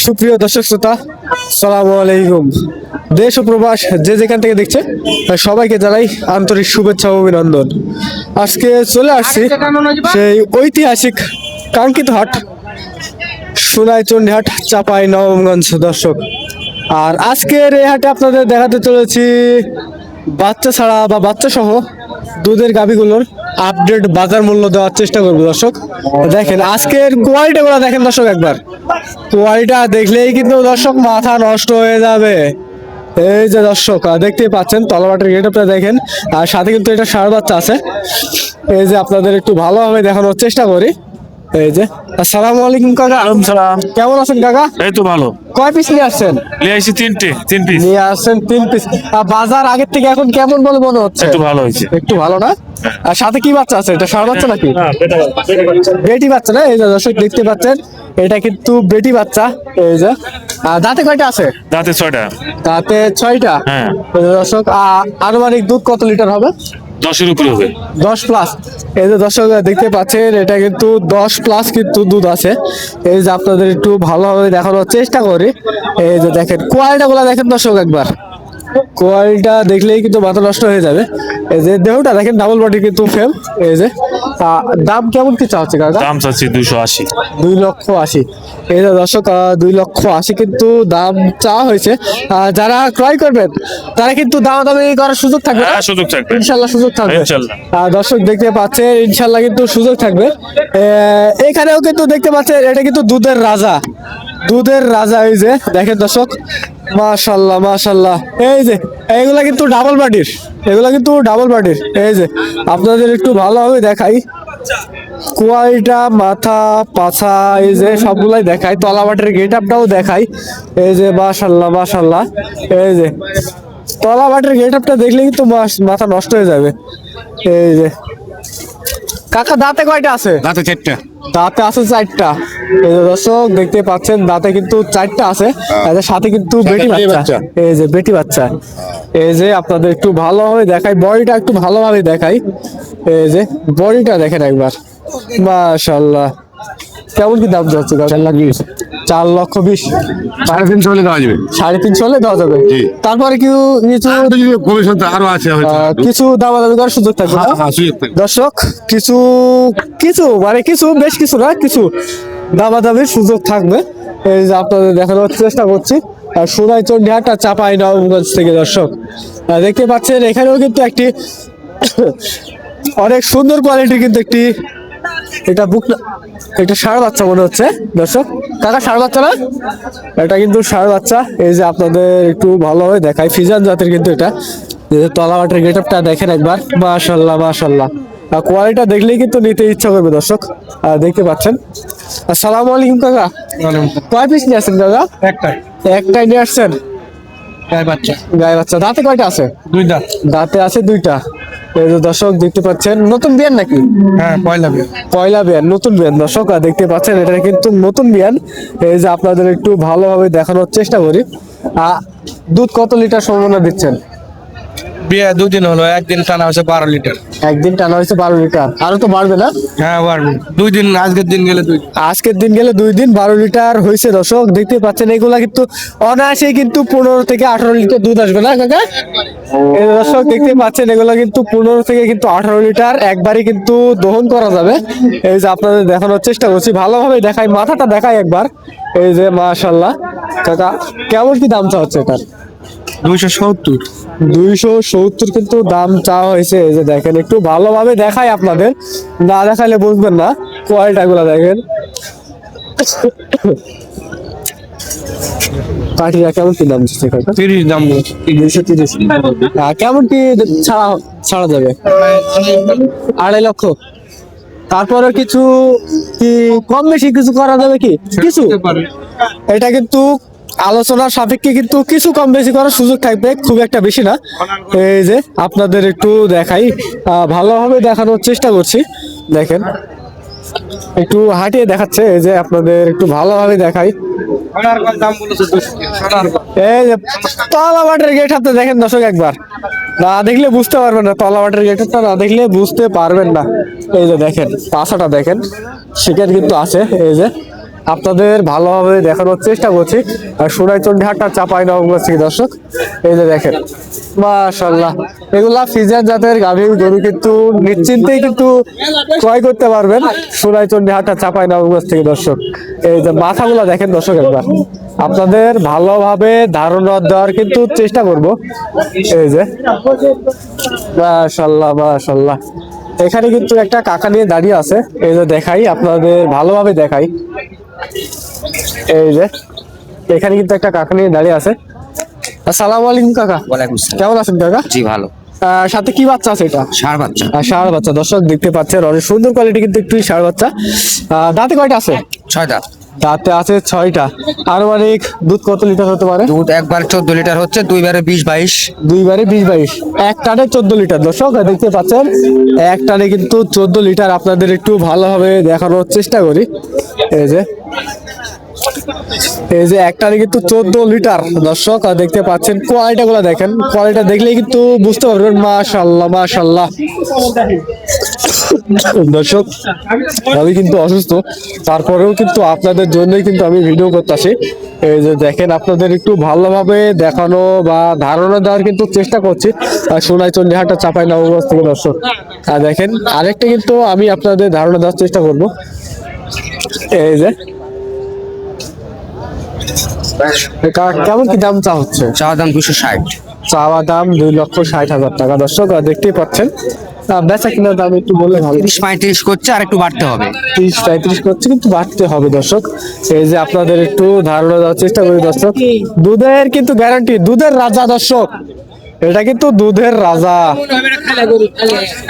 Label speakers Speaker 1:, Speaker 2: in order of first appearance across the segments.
Speaker 1: সুপ্রিয় দর্শক শ্রোতা, সালামু আলাইকুম। দেশ ও প্রবাস যে যেখান থেকে দেখছে সবাইকে জানাই আন্তরিক শুভেচ্ছা ও অভিনন্দন। আজকে চলে আসছি সেই ঐতিহাসিক কাঙ্ক্ষিত হাট সোনাইচন্ডী হাট, চাপাই নবগঞ্জ দর্শক। আর আজকের এই হাটে আপনাদের দেখাতে চলেছি বাচ্চা ছাড়া বা বাচ্চা সহ দুধের গাভীগুলোর আপডেট বাজার মূল্য দেওয়ার চেষ্টা করবো দর্শক। দেখেন আজকের কোয়ালিটি গুলো দেখেন দর্শক, একবার কোয়ালিটা দেখলেই কিন্তু দর্শক মাথা নষ্ট হয়ে যাবে। এই যে দর্শক দেখতেই পাচ্ছেন তলাবাটের গেটআপটা দেখেন, আর সাথে কিন্তু এটা ষাঁড় বাচ্চা আছে। এই যে আপনাদের একটু ভালোভাবে দেখানোর চেষ্টা করি। এই যে আসসালামু আলাইকুম কাকা।
Speaker 2: সালাম।
Speaker 1: কেমন আছেন কাকা?
Speaker 2: এই তো ভালো।
Speaker 1: কয় পিস নিয়ে আসছেন?
Speaker 2: নিয়ে আসছি তিন পিস।
Speaker 1: নিয়ে আসছেন 3 পিস। বাজার আগের থেকে এখন কেমন বলে মনে হচ্ছে?
Speaker 2: একটু ভালো হয়েছে।
Speaker 1: একটু ভালো না? আর সাথে কি বাচ্চা আছে? এটা ষাঁড় বাচ্চা নাকি বেটি বাচ্চা? না, এই যে দর্শক দেখতে পাচ্ছেন এটা কিন্তু বেটি বাচ্চা। এই যে দাঁতে কয়টা আছে?
Speaker 2: দাঁতে 6টা।
Speaker 1: দাঁতে 6টা।
Speaker 2: হ্যাঁ।
Speaker 1: এই যে দর্শক আনুমানিক দুধ কত লিটার হবে?
Speaker 2: 10-এর উপরে হবে।
Speaker 1: 10 প্লাস। এই যে দর্শক দেখতে পাচ্ছেন এটা কিন্তু 10 প্লাস কিন্তু দুধ আছে। এই যে আপনাদের একটু ভালোভাবে দেখানোর চেষ্টা করি। এই যে দেখেন কোয়ালিটা গুলা দেখেন দর্শক, একবার কোয়ালিটা দেখলেই কিন্তু মাথা নষ্ট হয়ে যাবে। এই যে দেহটা দেখেন ডাবল বডি কিন্তু ফেম। এই যে দাম কেমন কি চাচ্ছে কাকা?
Speaker 2: দাম চাচ্ছি 280।
Speaker 1: 2,80,000। এই যে দর্শক 2,80,000 কিন্তু দাম চাওয়া হয়েছে। যারা ক্রয় করবেন তারা কিন্তু দামাদামি করার সুযোগ থাকবে।
Speaker 2: হ্যাঁ, সুযোগ থাকবে।
Speaker 1: ইনশাল্লাহ সুযোগ থাকবে।
Speaker 2: ইনশাল্লাহ।
Speaker 1: দর্শক দেখতে পাচ্ছেন ইনশাল্লাহ কিন্তু সুযোগ থাকবে। এখানেও কিন্তু দেখতে পাচ্ছেন এটা কিন্তু দুধের রাজা, দুধের রাজা। এই যে দেখেন দর্শক, মাশাল্লাহ মাশাল্লাহ। এই যে এইগুলা কিন্তু ডাবল বাটির, এগুলা কিন্তু ডাবল বাটির। এই যে আপনাদের একটু ভালোভাবে দেখাই কোয়ালিটা, মাথা পাছা এই যে সবগুলাই দেখাই, তলাবাটের গেট আপটাও দেখাই। এই যে মাশাল্লাহ মাশাল্লাহ। এই যে তলাবাটের গেট আপটা দেখলে কিন্তু মাথা নষ্ট হয়ে যাবে। এই যে কাকা দাঁতে কয়টা আছে?
Speaker 2: দাঁতে 4টা।
Speaker 1: দাঁতে আছে 4টা। এই যে দর্শক দেখতে পাচ্ছেন দাঁতে কিন্তু 4টা আছে, এর সাথে কিন্তু বেটি বাচ্চা। এই যে বেটি বাচ্চা। এই যে আপনাদের একটু ভালোভাবে দেখাই, বডিটা একটু ভালোভাবে দেখাই। এই যে বডিটা দেখেন একবার, মাশাআল্লাহ। কেমন কি দাম যাচ্ছে?
Speaker 2: 4,20,000।
Speaker 1: 4,20,000।
Speaker 2: 350 হলে দেওয়া যাবে।
Speaker 1: 350 হলে দেওয়া যাবে।
Speaker 2: জি।
Speaker 1: তারপরে কি কিছু
Speaker 2: কমিশন তো আরো আছে হয়তো।
Speaker 1: কিছু দামাদামি করার সুযোগ থাকবে না?
Speaker 2: হ্যাঁ, সুযোগ থাকবে।
Speaker 1: দর্শক কিছু কিছু মানে কিছু বেশ কিছু না, কিছু দামাদামির সুযোগ থাকবে। এই যে আপনাদের দেখানোর চেষ্টা করছি সোনাইচন্ডী হাট আর চাপাই নবগঞ্জ থেকে দর্শক। দেখতে পাচ্ছেন এখানেও কিন্তু একটি অনেক সুন্দর কোয়ালিটির কিন্তু একটি, এটা বুক না, এটা ষাঁড় বাচ্চা মনে হচ্ছে দর্শক। কাকা ষাঁড় বাচ্চা না? এটা কিন্তু ষাঁড় বাচ্চা। এই যে আপনাদের একটু ভালোভাবে দেখাই, ফিজান জাতের কিন্তু এটা। তলাবাটের গেটআপটা দেখেন একবার, মাশাল্লাহ মাশাল্লাহ। কোয়ালিটা দেখলেই কিন্তু নিতে ইচ্ছা করবে দর্শক। দেখতে পাচ্ছেন। আসসালামু আলাইকুম কাকা। কয় পিস নিয়ে আসছেন কাকা? একটাই নিয়ে আসছেন?
Speaker 2: গায়ে বাচ্চা।
Speaker 1: গায়ে বাচ্চা। দাঁতে কয়টা আছে?
Speaker 2: 2টা।
Speaker 1: দাঁতে আছে 2টা। এই যে দর্শক দেখতে পাচ্ছেন নতুন বিয়ান নাকি?
Speaker 2: হ্যাঁ, পয়লা বিয়ে।
Speaker 1: পয়লা বিয়ান, নতুন বিয়ান দর্শক দেখতে পাচ্ছেন এটা কিন্তু নতুন বিয়ান। এই যে আপনাদের একটু ভালোভাবে দেখানোর চেষ্টা করি। দুধ কত লিটার সম্ভাবনা দিচ্ছেন?
Speaker 2: বিয়ে 2 দিন হলো, একদিন টানা হচ্ছে 12 লিটার।
Speaker 1: একদিন টানা হয়েছে 12 লিটার, আরো তো বাড়বে না?
Speaker 2: হ্যাঁ, বাড়বে। 2 দিন, আজকের দিন গেলে 2।
Speaker 1: আজকের দিন গেলে 2 দিন 12 লিটার হয়েছে দর্শক দেখতে পাচ্ছেন। এগুলা কিন্তু অনায়াসে কিন্তু 15 থেকে 18 লিটার দুধ আসবে না কাকা? এই দর্শক দেখতে পাচ্ছেন এগুলা কিন্তু 15 থেকে কিন্তু 18 লিটার একবারই কিন্তু দহন করা যাবে। এই যে আপনাদের দেখানোর চেষ্টা করছি, ভালোভাবে দেখাই, মাথাটা দেখাই একবার। এই যে মাশাল্লাহ। কাকা কেমন কি দাম চাচ্ছে এটার?
Speaker 2: 270।
Speaker 1: 270 কিন্তু দাম চাওয়া হয়েছে। এই যে দেখেন একটু ভালোভাবে দেখাই আপনাদের, না দেখাইলে বুঝবেন না। কোয়ালিটা গুলা দেখেন, কাঠিয়া কেমন কি দাম দিচ্ছে কাকা?
Speaker 2: 30 দাম।
Speaker 1: 230। কেমন কি ছাড়া ছাড়া যাবে? 2.5 লক্ষ। তারপরে কিছু কি কম বেশি কিছু করা যাবে কি? কিছু এটা কিন্তু আলোচনার সাপেক্ষে কিন্তু কিছু কম বেশি করার সুযোগ থাকবে, খুব একটা বেশি না। এই যে আপনাদের একটু দেখাই, ভালোভাবে দেখানোর চেষ্টা করছি। দেখেন একটু হাঁটিয়ে দেখাচ্ছে। এই যে আপনাদের একটু ভালোভাবে দেখাই। এই যে তলাবাটের গেট হাতে দেখেন দর্শক, একবার না দেখলে বুঝতে পারবেন না, তলাবাটের গেটটা না দেখলে বুঝতে পারবেন না। এই যে দেখেন পাছাটা দেখেন, শিকার কিন্তু আছে। এই যে আপনাদের ভালোভাবে দেখানোর চেষ্টা করছি। আর সোনাইচন্ডী হাটটা চাঁপাইনবাবগঞ্জ থেকে দর্শক, এই যে দেখেন মাশাআল্লাহ, এগুলা ফিজিয়ান জাতের গাভী গরু কিন্তু নিশ্চিন্তেই কিন্তু ক্রয় করতে পারবেন সোনাইচন্ডী হাটটা চাঁপাইনবাবগঞ্জ থেকে দর্শক। এই যে মাথাগুলা দেখেন দর্শক, একবার আপনাদের ভালোভাবে ধারণা দেওয়ার কিন্তু চেষ্টা করব। এই যে মাশাআল্লাহ মাশাআল্লাহ, এখানে কিন্তু একটা কাকা নিয়ে দাঁড়িয়ে আছে, এই যে দেখাই আপনাদের ভালোভাবে দেখাই। এই যে এখানে কিন্তু একটা কাকা নিয়ে দাঁড়িয়ে আছে। আসসালামু আলাইকুম কাকা।
Speaker 3: ওয়ালাইকুম আসসালাম।
Speaker 1: কেমন আছেন কাকা?
Speaker 3: জি ভালো।
Speaker 1: সাথে কি বাচ্চা আছে এটা?
Speaker 3: ষাঁড় বাচ্চা।
Speaker 1: ষাঁড় বাচ্চা দর্শক দেখতে পাচ্ছেন, অনেক সুন্দর কোয়ালিটি কিন্তু একটু ষাঁড় বাচ্চা। দাঁতে কয়টা আছে?
Speaker 3: 6 দাঁত।
Speaker 1: দাঁতে আছে 6টা। আনুমানিক দুধ কত লিটার হতে পারে?
Speaker 3: দুধ একবার 14 লিটার হচ্ছে, দুইবারে 20-22।
Speaker 1: দুইবারে 20-22, এক টানে 14 লিটার দর্শক দেখতে পাচ্ছেন। এক টানে কিন্তু 14 লিটার। আপনাদের একটু ভালোভাবে দেখানোর চেষ্টা করি। এই যে এক টানে কিন্তু 14 লিটার দর্শক দেখতে পাচ্ছেন। কোয়ালিটি গুলা দেখেন, কোয়ালিটি দেখলেই কিন্তু বুঝতে পারবেন। মাশাআল্লাহ মাশাআল্লাহ দর্শক, আমি কিন্তু অসুস্থ, তারপরেও কিন্তু আপনাদের জন্যই কিন্তু আমি ভিডিও করতেছি। এই যে দেখেন, আপনাদের একটু ভালোভাবে দেখানো বা ধারণা দেওয়ার কিন্তু চেষ্টা করছি সোনাইচন্ডী হাটটা চাঁপাইনবাবগঞ্জ থেকে দর্শক। আর দেখেন আরেকটা কিন্তু আমি আপনাদের ধারণা দেওয়ার চেষ্টা করব। এই যে কেমন কি দাম চা হচ্ছে?
Speaker 3: চাওয়া দাম 260।
Speaker 1: চাওয়া দাম 2,60,000 টাকা দর্শক দেখতেই পাচ্ছেন। বেচা কিনার দাম একটু বললে ভালো।
Speaker 3: 30-35 করছে, আর একটু বাড়তে হবে।
Speaker 1: 30-35 করছে, কিন্তু বাড়তে হবে দর্শক। এই যে আপনাদের একটু ধারণা দেওয়ার চেষ্টা করি দর্শক। দুধের কিন্তু গ্যারান্টি, দুধের রাজা দর্শক, এটা কিন্তু দুধের রাজা।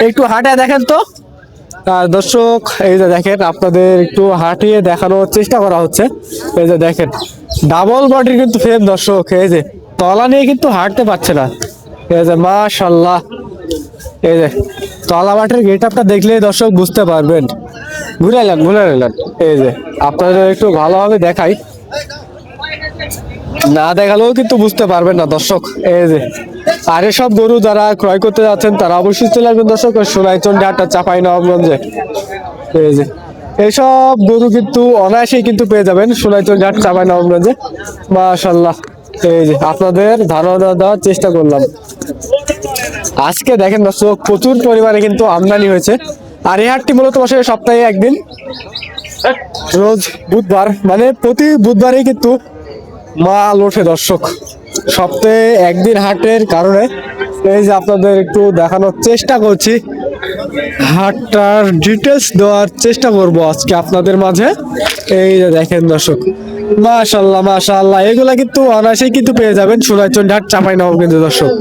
Speaker 1: একটু হাঁটে দেখেন তো দর্শক। এই যে দেখেন, আপনাদের একটু হাঁটিয়ে দেখানোর চেষ্টা করা হচ্ছে। এই যে দেখেন ডাবল বডির কিন্তু ফ্রেম দর্শক। এই যে তলা নিয়ে কিন্তু হাঁটতে পারছে না। এই যে মাশাআল্লাহ, এই যে তলা মাঠের গেট আপটা দেখলে দর্শক বুঝতে পারবেন। ঘুরে এলেন। এই যে আপনাদের একটু ভালোভাবে দেখাই, না দেখালেও কিন্তু বুঝতে পারবেন না দর্শক। এই যে আর এসব গরু যারা ক্রয় করতে যাচ্ছেন তারা অবশ্যই চলে আসবেন দর্শক সোনাইচন্ডী হাটটা চাঁপাইনবাবগঞ্জে। এই যে এইসব গরু কিন্তু অনায়াসেই কিন্তু পেয়ে যাবেন সোনাইচন্ডী হাট চাঁপাইনবাবগঞ্জে। মাশাআল্লাহ, এই যে আপনাদের ধারণা দেওয়ার চেষ্টা করলাম। আজকে দেখেন দর্শক, প্রচুর পরিমাণে কিন্তু আমদানি হয়েছে। আর এই হাটটি মূলত বসে সপ্তাহে একদিন, রোজ বুধবার, মানে প্রতি বুধবারই কিন্তু মাল ওঠে দর্শক। সপ্তাহে একদিন হাটের কারণে এই যে আপনাদের একটু দেখানোর চেষ্টা করছি, হাটটার ডিটেলস দেওয়ার চেষ্টা করব আজকে আপনাদের মাঝে। এই যে দেখেন দর্শক, মাশাআল্লাহ মাশাআল্লাহ, এগুলা কিন্তু অনায়াসেই কিন্তু পেয়ে যাবেন সোনাইচন্ডী হাট চাঁপাইনবাবগঞ্জ দর্শক।